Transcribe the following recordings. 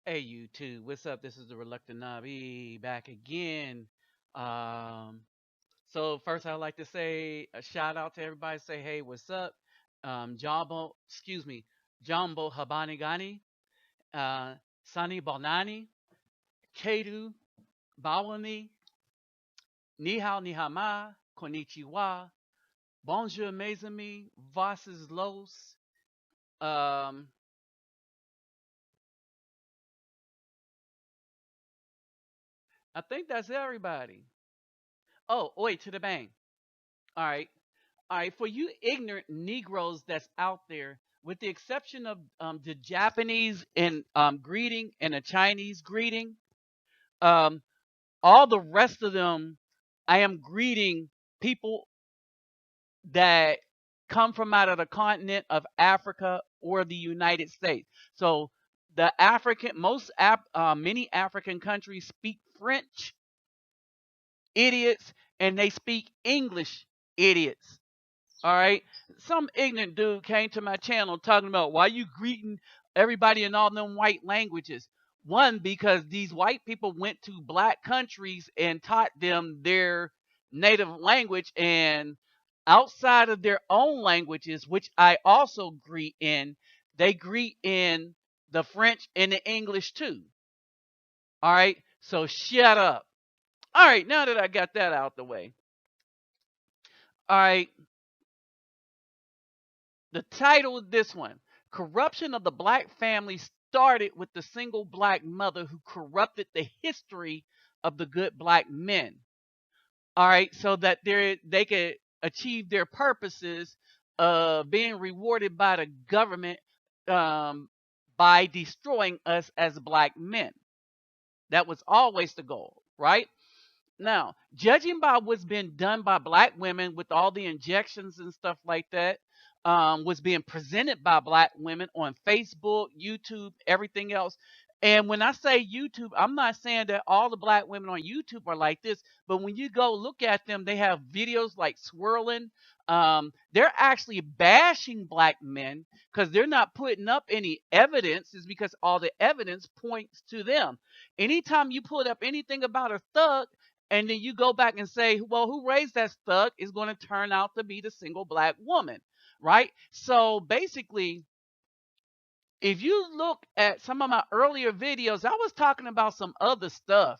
Hey YouTube, what's up? This is the Reluctant Nabi back again. Um, so first I'd like to say a shout out to everybody. Say hey, what's up? Jumbo Habani Gani, Sani Balnani, Kedu Bawani, Nihao Nihama, Konnichiwa, Bonjour mes amis, Voss Los. Um, I think that's everybody. Oh, wait to the bang. All right. All right, for you ignorant Negroes that's out there, with the exception of the Japanese and greeting and the Chinese greeting, um, all the rest of them, I am greeting people that come from out of the continent of Africa or the United States. So the many African countries speak French, idiots, and they speak English, idiots. All right. Some ignorant dude came to my channel talking about why you greeting everybody in all them white languages. One, because these white people went to black countries and taught them their native language, and outside of their own languages, which I also greet in, they greet in the French and the English too. All right. So shut up. All right. Now that I got that out the way. All right. The title of this one, Corruption of the Black Family Started with the Single Black Mother Who Corrupted the History of the Good Black Men. All right, so that they could achieve their purposes of being rewarded by the government um, by destroying us as black men. That was always the goal, right? Now, judging by what's been done by black women with all the injections and stuff like that, was being presented by black women on Facebook, YouTube, everything else. And when I say YouTube, I'm not saying that all the black women on YouTube are like this, but when you go look at them, they have videos like swirling. They're actually bashing black men because they're not putting up any evidence, is because all the evidence points to them. Anytime you put up anything about a thug, and then you go back and say, well, who raised that thug is going to turn out to be the single black woman, right? So basically, if you look at some of my earlier videos, I was talking about some other stuff,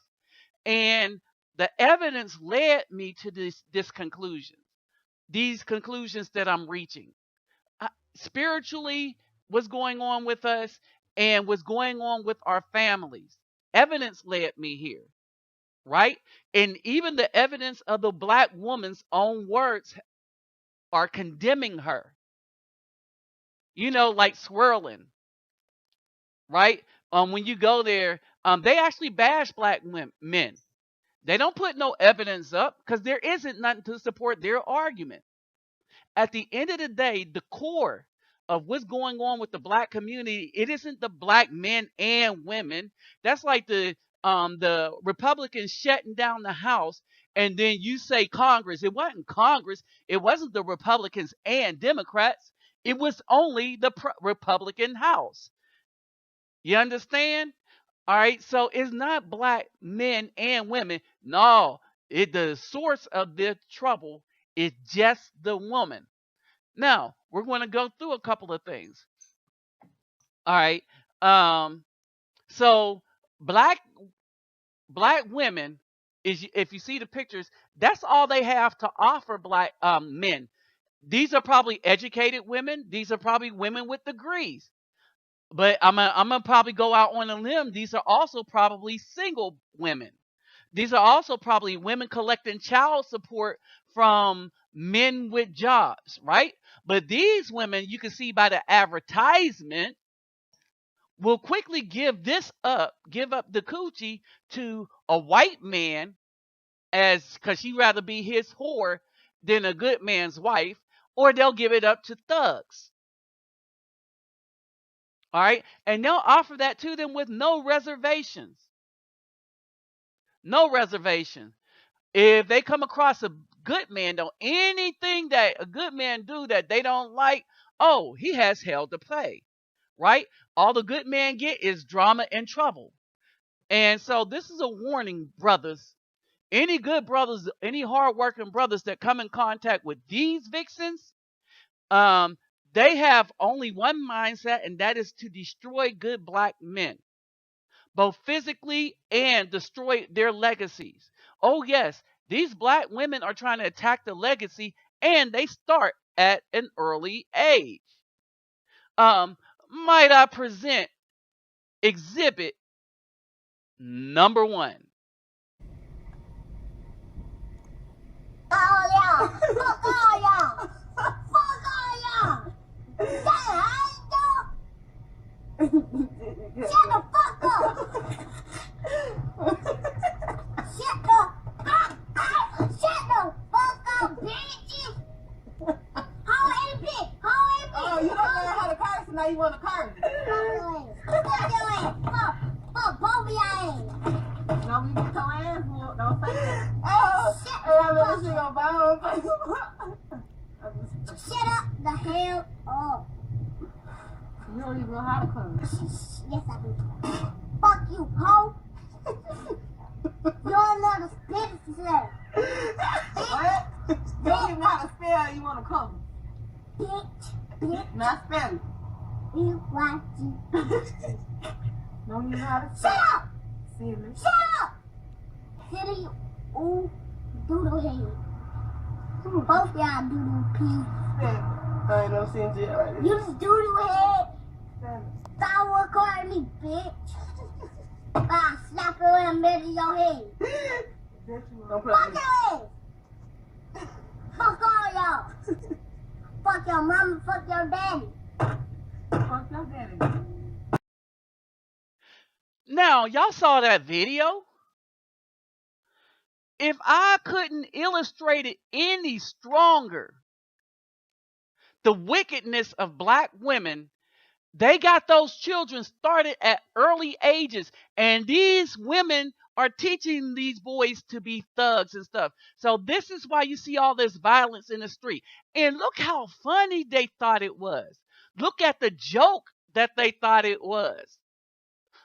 and the evidence led me to this conclusion, these conclusions that I'm reaching. Spiritually, what's going on with us and what's going on with our families. Evidence led me here, right? And even the evidence of the black woman's own words are condemning her. Like swirling, right? When you go there, they actually bash black men. They don't put no evidence up because there isn't nothing to support their argument. At the end of the day, the core of what's going on with the black community, it isn't the black men and women. That's like the Republicans shutting down the House, and then you say Congress. It wasn't Congress. It wasn't the Republicans and Democrats. It was only the Republican House. You understand? All right. So it's not black men and women. No, the source of this trouble is just the woman. Now, we're going to go through a couple of things. All right. So black women, is, if you see the pictures, that's all they have to offer black men. These are probably educated women. These are probably women with degrees. But I'm gonna probably go out on a limb. These are also probably single women. These are also probably women collecting child support from men with jobs, right? But these women, you can see by the advertisement, will quickly give up the coochie to a white man, as because she'd rather be his whore than a good man's wife, or they'll give it up to thugs. All right. And they'll offer that to them with no reservations. No reservation. If they come across a good man, though, anything that a good man do that they don't like, oh, he has hell to pay. right? All the good men get is drama and trouble. And so this is a warning, brothers. Any good brothers, any hardworking brothers that come in contact with these vixens, um, they have only one mindset, and that is to destroy good black men, both physically and destroy their legacies. Oh, yes, these black women are trying to attack the legacy, and they start at an early age. Um, might I present exhibit number one? Oh yeah! Fuck all y'all! Fuck all y'all! Shut the fuck up! Shut the fuck up, bitches! How is it? Oh, you don't know how to curse, and now you want to curse. Fuck your ass! Fuck both of your ass! No, we get your ass whooped. Don't say that. Oh, shut She gonna buy her Shut up the hell up! You don't even know how to curse. Yes, I do. Fuck you, hoe! You're another spitzer! What? You don't even know how to spell, you want to come. Bitch! Now spell it. B-Y-G. Don't even know how to Shut spell up! it. Silly. Shut up! City, ooh, doodle head. Both y'all doodle pee. Spell it. I ain't no sense yet right You just doodle head. Spell it. Stop recording me, bitch. I'll slap her in the middle of your head. Don't put Fuck it. your ass! Fuck all y'all! Fuck your mama, fuck your daddy. Fuck your daddy. Now, y'all saw that video? If I couldn't illustrate it any stronger, the wickedness of black women, they got those children started at early ages, and these women are teaching these boys to be thugs and stuff. So this is why you see all this violence in the street. And look how funny they thought it was. Look at the joke that they thought it was.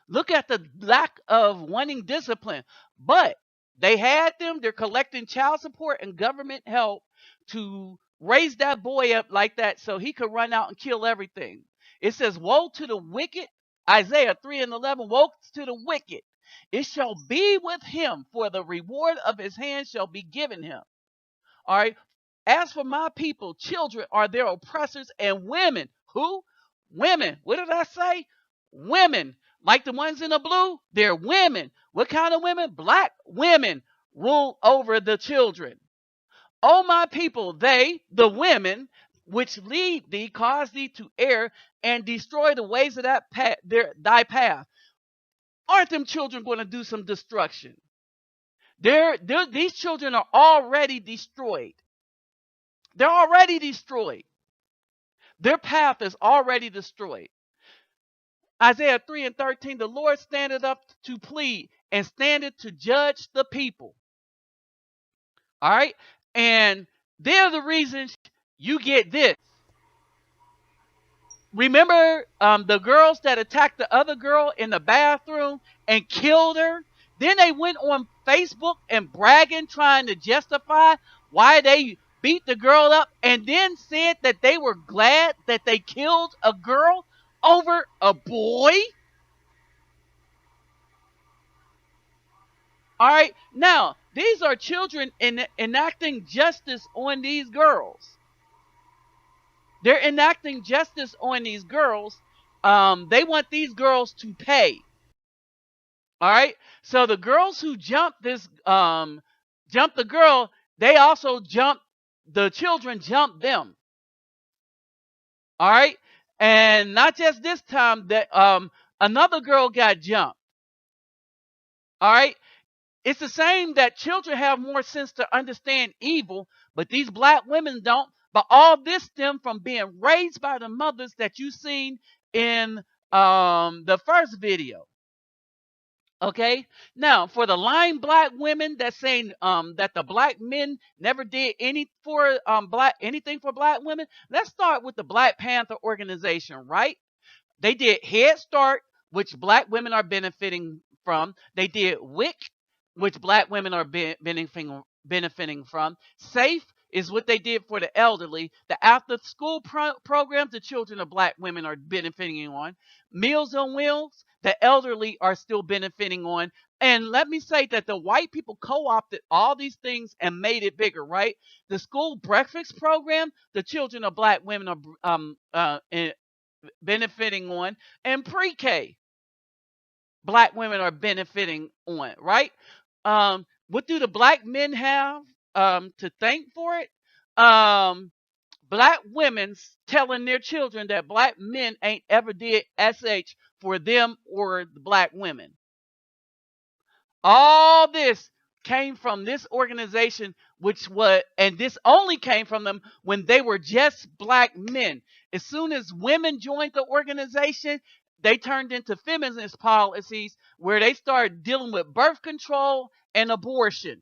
Look at the lack of wanting discipline. But they had them. They're collecting child support and government help to raise that boy up like that so he could run out and kill everything. It says, woe to the wicked. Isaiah 3:11, woe to the wicked. It shall be with him, for the reward of his hand shall be given him. All right. As for my people, children are their oppressors, and women. Who? Women. What did I say? Women. Like the ones in the blue, they're women. What kind of women? Black women rule over the children. O my people, they, the women, which lead thee, cause thee to err, and destroy the ways of that thy path. Aren't them children going to do some destruction? These children are already destroyed. They're already destroyed. Their path is already destroyed. Isaiah 3:13, the Lord standeth up to plead and standeth to judge the people. All right? And they're the reasons you get this. Remember the girls that attacked the other girl in the bathroom and killed her? Then they went on Facebook and bragging, trying to justify why they beat the girl up, and then said that they were glad that they killed a girl over a boy. All right. Now, these are children enacting justice on these girls. They're enacting justice on these girls. They want these girls to pay. All right. So the girls who jumped jumped the girl, they also jumped the children, jumped them. All right. And not just this time, that another girl got jumped. All right. It's the same that children have more sense to understand evil, but these black women don't. But all this stemmed from being raised by the mothers that you seen in the first video. Okay. Now, for the lying black women that's saying that the black men never did anything for black women, let's start with the Black Panther organization, right? They did Head Start, which black women are benefiting from. They did WIC, which black women are benefiting from. SAFE is what they did for the elderly. The after school programs the children of black women are benefiting on. Meals on Wheels, the elderly are still benefiting on. And let me say that the white people co-opted all these things and made it bigger, right? The school breakfast program, the children of black women are benefiting on, and pre-K, black women are benefiting on, right? What do the black men have to thank for it? Black women's telling their children that black men ain't ever did SH for them or the black women. All this came from this organization, and this only came from them when they were just black men. As soon as women joined the organization, they turned into feminist policies where they started dealing with birth control and abortion.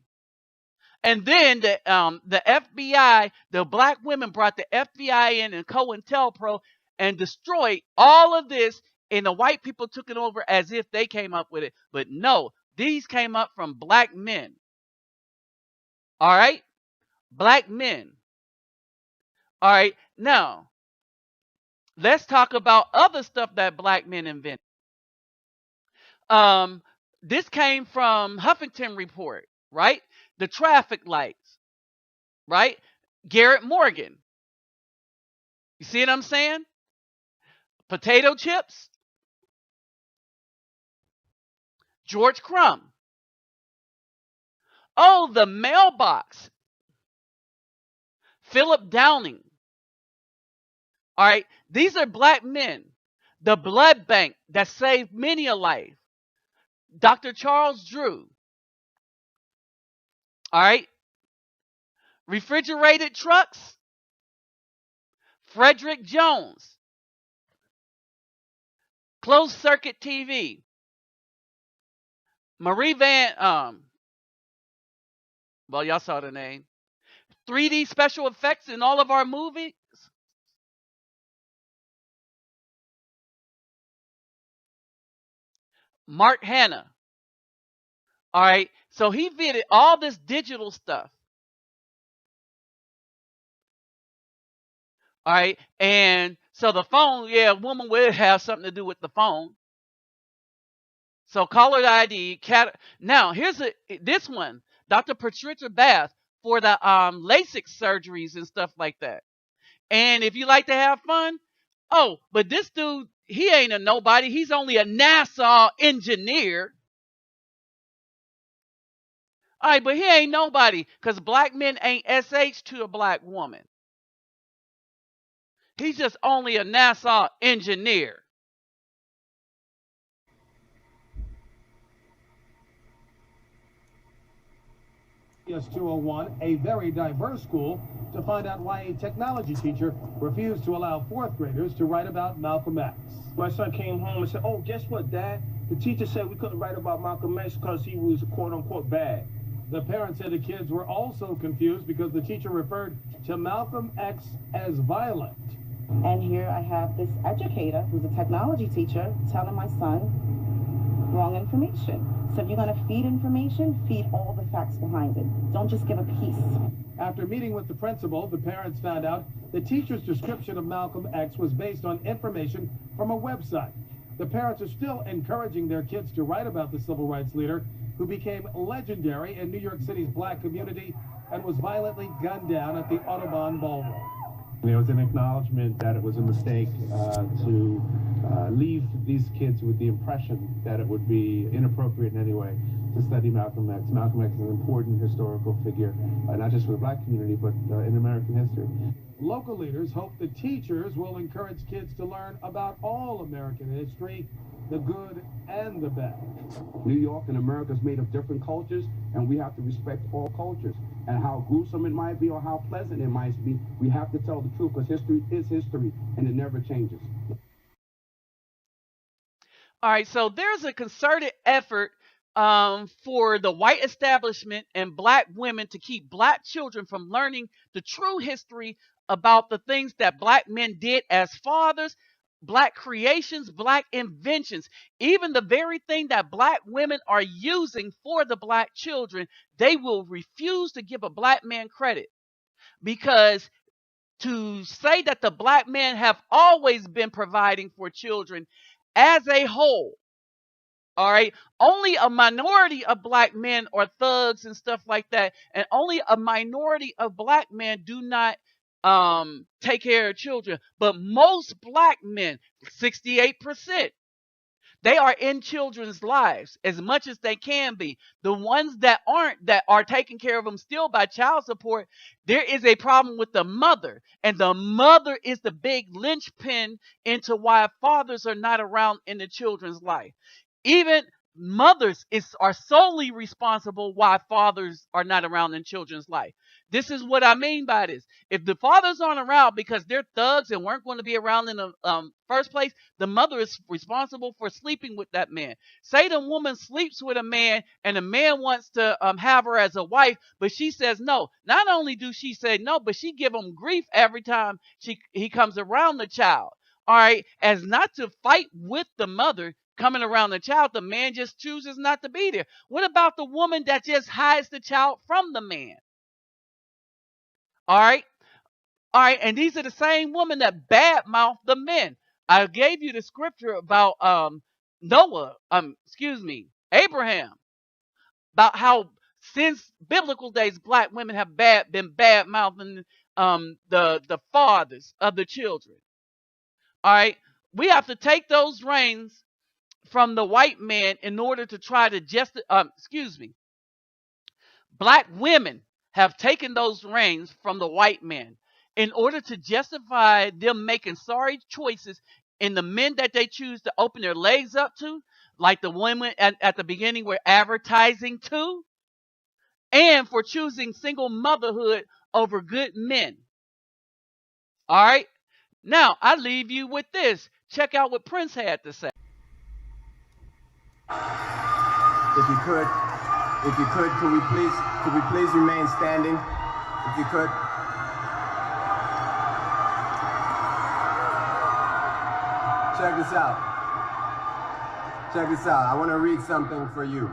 And then the FBI, the black women brought the FBI in and COINTELPRO and destroyed all of this, and the white people took it over as if they came up with it. But no, these came up from black men. All right? Black men. All right? Now, let's talk about other stuff that black men invented. This came from Huffington Report, right? The traffic lights, right? Garrett Morgan. You see what I'm saying? Potato chips. George Crumb. Oh, the mailbox. Philip Downing. All right. These are black men. The blood bank that saved many a life. Dr. Charles Drew. All right. Refrigerated trucks. Frederick Jones. Closed circuit TV. Marie Van, well, y'all saw the name. 3D special effects in all of our movies. Mark Hanna. All right. So he did all this digital stuff. All right. And so the phone, yeah, a woman will have something to do with the phone. So caller ID. Now, here's this one. Dr. Patricia Bath for the LASIK surgeries and stuff like that. And if you like to have fun, oh, but this dude, he ain't a nobody. He's only a NASA engineer. All right, but he ain't nobody because black men ain't SH to a black woman. He's just only a NASA engineer. S201, a very diverse school, to find out why a technology teacher refused to allow fourth graders to write about Malcolm X. My son came home and said, "Oh, guess what, Dad? The teacher said we couldn't write about Malcolm X because he was quote-unquote bad." The parents said the kids were also confused because the teacher referred to Malcolm X as violent. And here I have this educator who's a technology teacher telling my son wrong information. So if you're going to feed information, feed all the facts behind it. Don't just give a piece. After meeting with the principal, the parents found out the teacher's description of Malcolm X was based on information from a website. The parents are still encouraging their kids to write about the civil rights leader who became legendary in New York City's black community and was violently gunned down at the Audubon Ballroom. There was an acknowledgement that it was a mistake to leave these kids with the impression that it would be inappropriate in any way to study Malcolm X. Malcolm X is an important historical figure, not just for the black community, but in American history. Local leaders hope the teachers will encourage kids to learn about all American history, the good and the bad. New York and America is made of different cultures, and we have to respect all cultures. And how gruesome it might be or how pleasant it might be, we have to tell the truth because history is history, and it never changes. All right, so there's a concerted effort for the white establishment and black women to keep black children from learning the true history about the things that black men did as fathers, black creations, black inventions, even the very thing that black women are using for the black children, they will refuse to give a black man credit, because to say that the black men have always been providing for children as a whole, all right, only a minority of black men are thugs and stuff like that, and only a minority of black men do not take care of children. But most black men, 68%, they are in children's lives as much as they can be. The ones that aren't, that are taking care of them still by child support, there is a problem with the mother. And the mother is the big linchpin into why fathers are not around in the children's life. Even mothers are solely responsible why fathers are not around in children's life. This is what I mean by this. If the fathers aren't around because they're thugs and weren't going to be around in the first place, the mother is responsible for sleeping with that man. Say the woman sleeps with a man and the man wants to have her as a wife, but she says no. Not only do she say no, but she give him grief every time he comes around the child. All right, as not to fight with the mother coming around the child, the man just chooses not to be there. What about the woman that just hides the child from the man? All right. All right. And these are the same women that badmouth the men. I gave you the scripture about Abraham, about how since biblical days, black women have been bad mouthing the fathers of the children. All right. We have to take those reins from the white man in order to try to black women have taken those reins from the white man in order to justify them making sorry choices in the men that they choose to open their legs up to, like the women at the beginning were advertising to, and for choosing single motherhood over good men. All right. Now, I leave you with this. Check out what Prince had to say. If you could, could we please remain standing? If you could. Check this out. Check this out. I want to read something for you.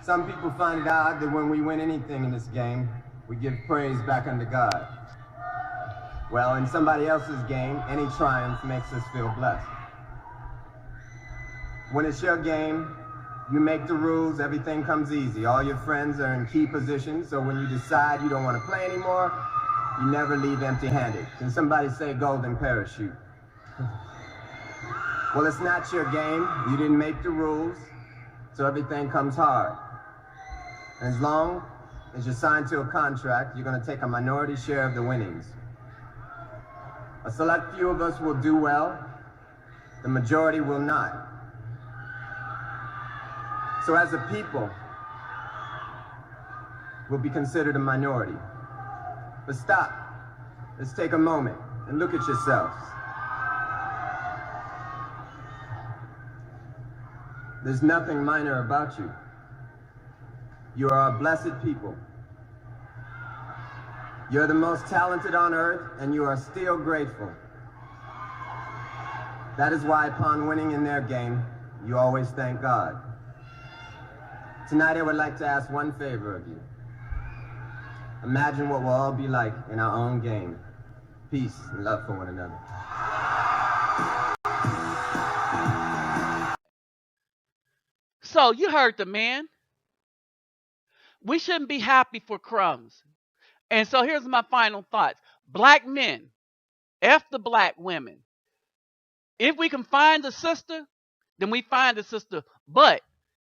Some people find it odd that when we win anything in this game, we give praise back unto God. Well, in somebody else's game, any triumph makes us feel blessed. When it's your game, you make the rules, everything comes easy. All your friends are in key positions, so when you decide you don't want to play anymore, you never leave empty-handed. Can somebody say golden parachute? Well, it's not your game. You didn't make the rules, so everything comes hard. And as long as you're signed to a contract, you're going to take a minority share of the winnings. A select few of us will do well, the majority will not. So as a people, we'll be considered a minority. But stop. Let's take a moment and look at yourselves. There's nothing minor about you. You are a blessed people. You're the most talented on earth, and you are still grateful. That is why upon winning in their game, you always thank God. Tonight I would like to ask one favor of you. Imagine what we'll all be like in our own game. Peace and love for one another. So you heard the man. We shouldn't be happy for crumbs. And so here's my final thoughts. Black men, F the black women. If we can find a sister, then we find a sister. But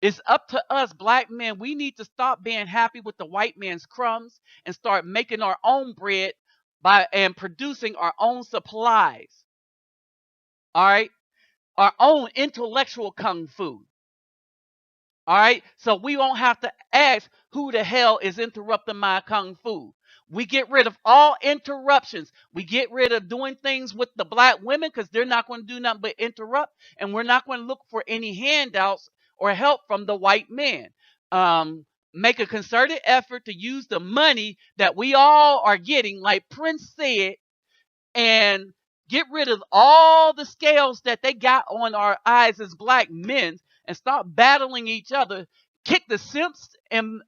it's up to us, black men. We need to stop being happy with the white man's crumbs and start making our own bread and producing our own supplies. All right? Our own intellectual kung fu. All right? So we won't have to ask who the hell is interrupting my kung fu. We get rid of all interruptions. We get rid of doing things with the black women because they're not going to do nothing but interrupt. And we're not going to look for any handouts or help from the white man. Make a concerted effort to use the money that we all are getting, like Prince said, and Get rid of all the scales that they got on our eyes as black men and stop battling each other. Kick the simps and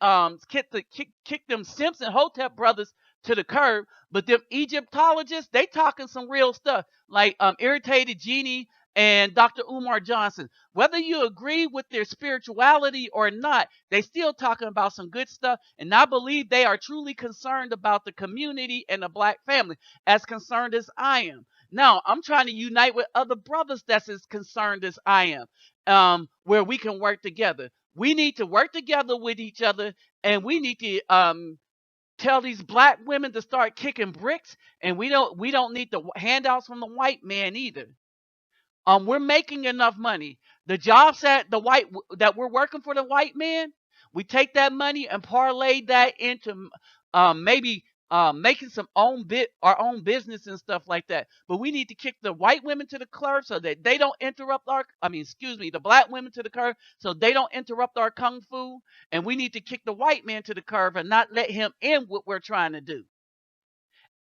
kick them simps and Hotep brothers to the curb. But them Egyptologists, they talking some real stuff, like Irritated Genie and Dr. Umar Johnson. Whether you agree with their spirituality or not, they still talking about some good stuff. And I believe they are truly concerned about the community and the black family, as concerned as I am. Now, I'm trying to unite with other brothers that's as concerned as I am, where we can work together. We need to work together with each other, and we need to tell these black women to start kicking bricks. And we don't need the handouts from the white man either. We're making enough money. The jobs that we're working for the white man, we take that money and parlay that into maybe making our own business and stuff like that. But we need to kick the white women to the curb so that they don't interrupt the black women to the curb so they don't interrupt our kung fu. And we need to kick the white man to the curb and not let him in what we're trying to do.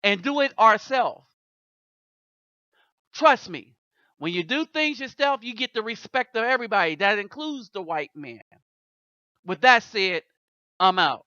And do it ourselves. Trust me. When you do things yourself, you get the respect of everybody. That includes the white man. With that said, I'm out.